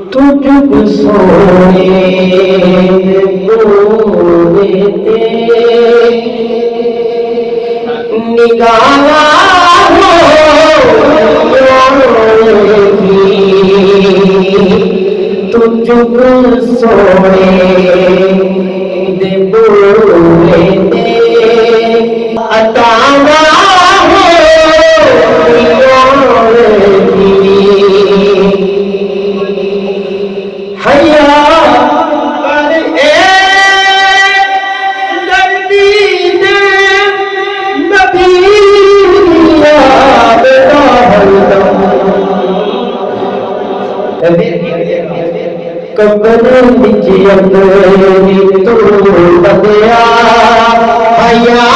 تجھ کو سونے بولتے نگاہ ہوگی تجھ کو سونے بولتے اتانا قبر وچ اپنی تو بدیا حیا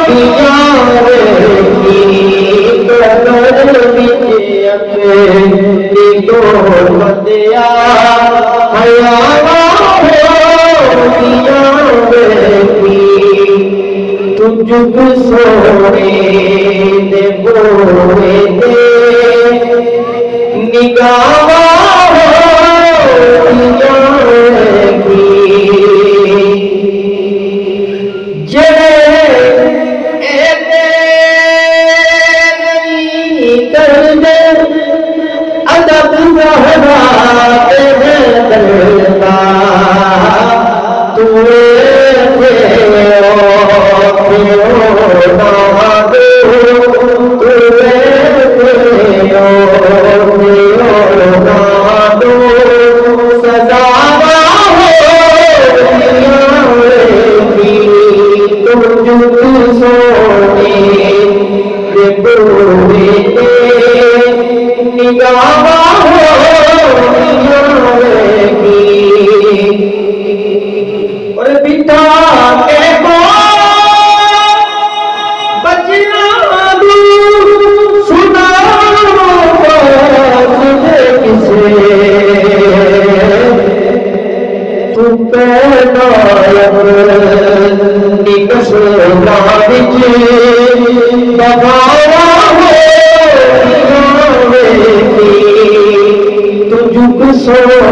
پیا کی قبر وچ اپنی تو بدیا حیا پیا کی تجھ کو سونے دے بوئے دے نگاہ ادب زہرا دلتا اور بٹھا کے کو بچنا دور سنا تجھے کسے تو پیدا نکش بچ ببایا تجھ کو سو